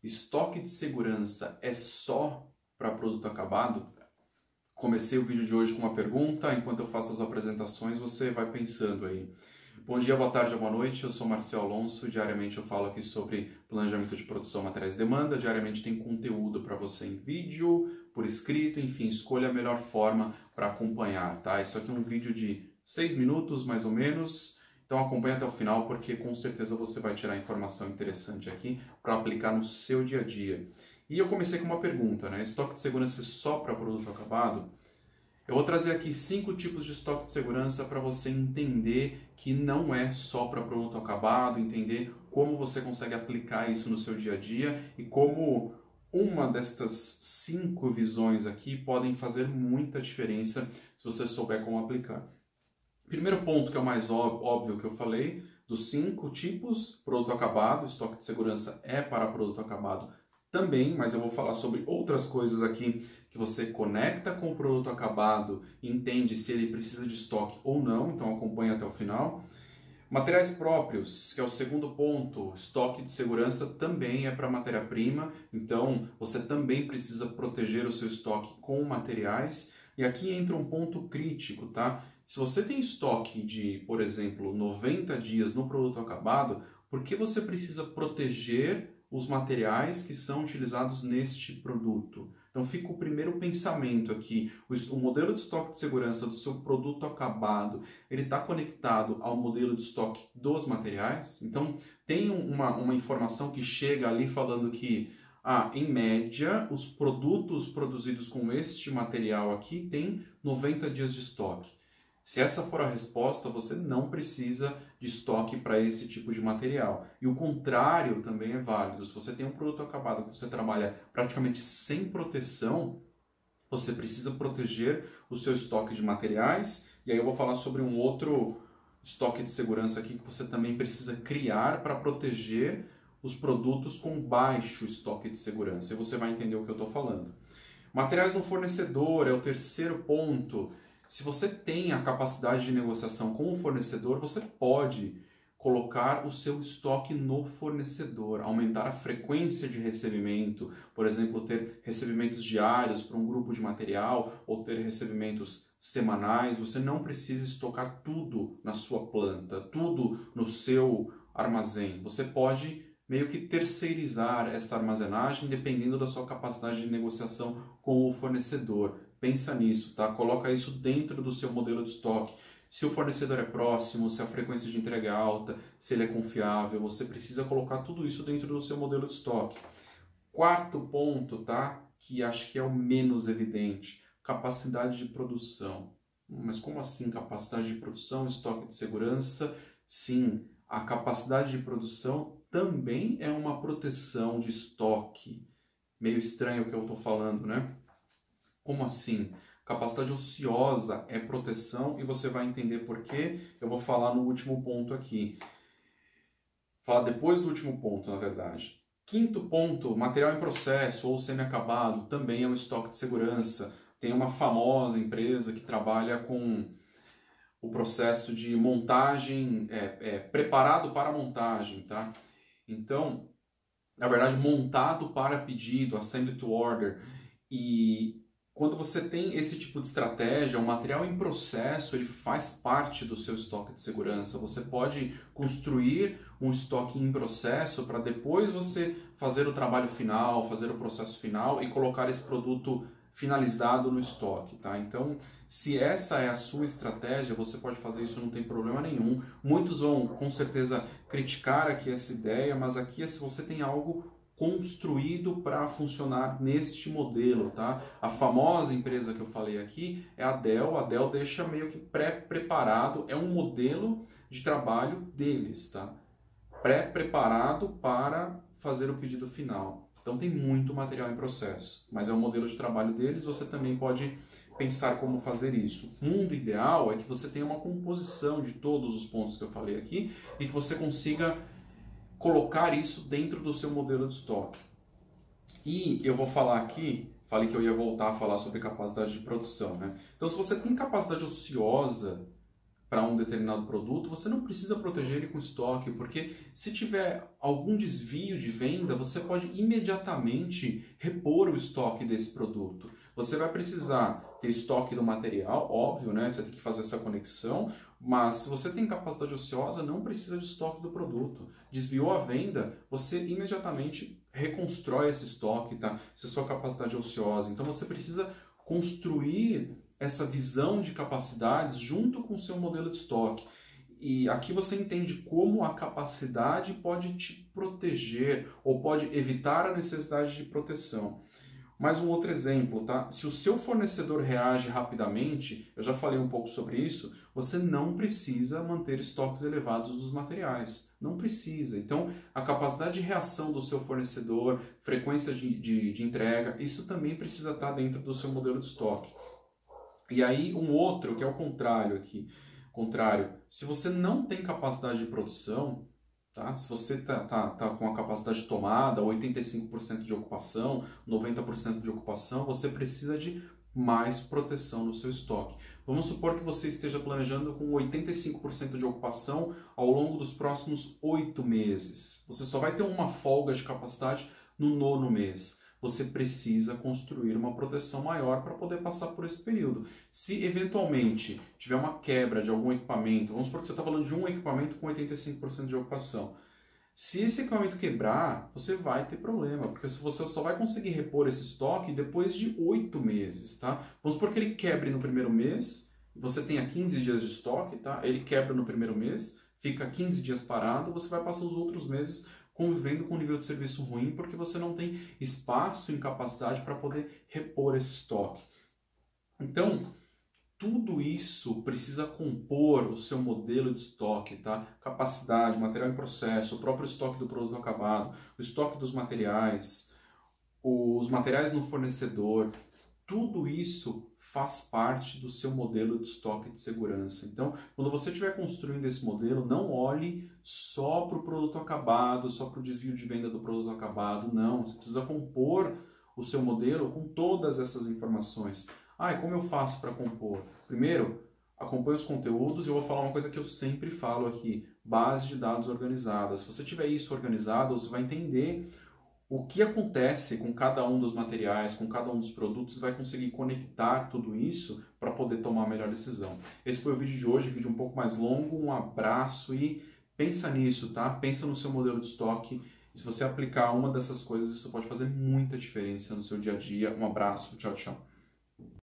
estoque de segurança é só para produto acabado? Comecei o vídeo de hoje com uma pergunta, enquanto eu faço as apresentações você vai pensando aí. Bom dia, boa tarde, boa noite, eu sou Marcel Alonso, diariamente eu falo aqui sobre planejamento de produção, materiais e demanda, diariamente tem conteúdo para você em vídeo, por escrito, enfim, escolha a melhor forma para acompanhar, tá? Isso aqui é um vídeo de 6 minutos, mais ou menos, então acompanha até o final porque com certeza você vai tirar informação interessante aqui para aplicar no seu dia a dia. E eu comecei com uma pergunta, né? Estoque de segurança só para produto acabado? Eu vou trazer aqui 5 tipos de estoque de segurança para você entender que não é só para produto acabado, entender como você consegue aplicar isso no seu dia a dia e como uma destas 5 visões aqui podem fazer muita diferença se você souber como aplicar. Primeiro ponto, que é o mais óbvio que eu falei, dos 5 tipos, produto acabado, estoque de segurança é para produto acabado também, mas eu vou falar sobre outras coisas aqui que você conecta com o produto acabado e entende se ele precisa de estoque ou não, então acompanha até o final. Materiais próprios, que é o segundo ponto, estoque de segurança também é para matéria-prima, então você também precisa proteger o seu estoque com materiais. E aqui entra um ponto crítico, tá? Se você tem estoque de, por exemplo, 90 dias no produto acabado, por que você precisa proteger os materiais que são utilizados neste produto? Então fica o primeiro pensamento aqui, o modelo de estoque de segurança do seu produto acabado, ele está conectado ao modelo de estoque dos materiais? Então tem uma informação que chega ali falando que, em média, os produtos produzidos com este material aqui têm 90 dias de estoque. Se essa for a resposta, você não precisa de estoque para esse tipo de material. E o contrário também é válido. Se você tem um produto acabado que você trabalha praticamente sem proteção, você precisa proteger o seu estoque de materiais. E aí eu vou falar sobre um outro estoque de segurança aqui que você também precisa criar para proteger os produtos com baixo estoque de segurança. E você vai entender o que eu estou falando. Materiais no fornecedor é o terceiro ponto. Se você tem a capacidade de negociação com o fornecedor, você pode colocar o seu estoque no fornecedor, aumentar a frequência de recebimento, por exemplo, ter recebimentos diários para um grupo de material ou ter recebimentos semanais. Você não precisa estocar tudo na sua planta, tudo no seu armazém. Você pode meio que terceirizar essa armazenagem dependendo da sua capacidade de negociação com o fornecedor. Pensa nisso, tá? Coloca isso dentro do seu modelo de estoque. Se o fornecedor é próximo, se a frequência de entrega é alta, se ele é confiável, você precisa colocar tudo isso dentro do seu modelo de estoque. Quarto ponto, tá? Que acho que é o menos evidente, capacidade de produção. Mas como assim capacidade de produção, estoque de segurança? Sim, a capacidade de produção também é uma proteção de estoque. Meio estranho o que eu estou falando, né? Como assim? Capacidade ociosa é proteção e você vai entender por quê. Eu vou falar no último ponto aqui. Falar depois do último ponto, na verdade. Quinto ponto, material em processo ou semi-acabado, também é um estoque de segurança. Tem uma famosa empresa que trabalha com o processo de montagem, preparado para montagem, tá? Então, na verdade, montado para pedido, assembly to order. E quando você tem esse tipo de estratégia, o material em processo, ele faz parte do seu estoque de segurança. Você pode construir um estoque em processo para depois você fazer o trabalho final, fazer o processo final e colocar esse produto finalizado no estoque, tá? Então, se essa é a sua estratégia, você pode fazer isso, não tem problema nenhum. Muitos vão, com certeza, criticar aqui essa ideia, mas aqui é se você tem algo construído para funcionar neste modelo, tá? A famosa empresa que eu falei aqui é a Dell. A Dell deixa meio que pré-preparado, é um modelo de trabalho deles, tá? Pré-preparado para fazer o pedido final. Então tem muito material em processo, mas é um modelo de trabalho deles, você também pode pensar como fazer isso. O mundo ideal é que você tenha uma composição de todos os pontos que eu falei aqui e que você consiga colocar isso dentro do seu modelo de estoque. E eu vou falar aqui, falei que eu ia voltar a falar sobre capacidade de produção, né? Então, se você tem capacidade ociosa para um determinado produto, você não precisa proteger ele com estoque, porque se tiver algum desvio de venda, você pode imediatamente repor o estoque desse produto. Você vai precisar ter estoque do material, óbvio, né? Você tem que fazer essa conexão, mas se você tem capacidade ociosa, não precisa de estoque do produto. Desviou a venda, você imediatamente reconstrói esse estoque, tá? Se a sua capacidade é ociosa. Então você precisa construir essa visão de capacidades junto com o seu modelo de estoque. E aqui você entende como a capacidade pode te proteger ou pode evitar a necessidade de proteção. Mais um outro exemplo, tá? Se o seu fornecedor reage rapidamente, eu já falei um pouco sobre isso, você não precisa manter estoques elevados dos materiais. Não precisa. Então, a capacidade de reação do seu fornecedor, frequência de entrega, isso também precisa estar dentro do seu modelo de estoque. E aí, um outro, que é o contrário aqui. Contrário, se você não tem capacidade de produção, tá? Se você tá com a capacidade de tomada, 85% de ocupação, 90% de ocupação, você precisa de mais proteção no seu estoque. Vamos supor que você esteja planejando com 85% de ocupação ao longo dos próximos 8 meses. Você só vai ter uma folga de capacidade no 9º mês. Você precisa construir uma proteção maior para poder passar por esse período. Se eventualmente tiver uma quebra de algum equipamento, vamos supor que você está falando de um equipamento com 85% de ocupação. Se esse equipamento quebrar, você vai ter problema, porque você só vai conseguir repor esse estoque depois de 8 meses, tá? Vamos supor que ele quebre no primeiro mês, você tenha 15 dias de estoque, tá? Ele quebra no primeiro mês, fica 15 dias parado, você vai passar os outros meses convivendo com um nível de serviço ruim, porque você não tem espaço e capacidade para poder repor esse estoque. Então, tudo isso precisa compor o seu modelo de estoque, tá? Capacidade, material em processo, o próprio estoque do produto acabado, o estoque dos materiais, os materiais no fornecedor, tudo isso faz parte do seu modelo de estoque de segurança. Então, quando você estiver construindo esse modelo, não olhe só para o produto acabado, só para o desvio de venda do produto acabado, não. Você precisa compor o seu modelo com todas essas informações. Ah, e como eu faço para compor? Primeiro, acompanhe os conteúdos e eu vou falar uma coisa que eu sempre falo aqui, base de dados organizada. Se você tiver isso organizado, você vai entender o que acontece com cada um dos materiais, com cada um dos produtos, vai conseguir conectar tudo isso para poder tomar a melhor decisão. Esse foi o vídeo de hoje, vídeo um pouco mais longo, um abraço e pensa nisso, tá? Pensa no seu modelo de estoque. E se você aplicar uma dessas coisas, isso pode fazer muita diferença no seu dia a dia. Um abraço, tchau, tchau.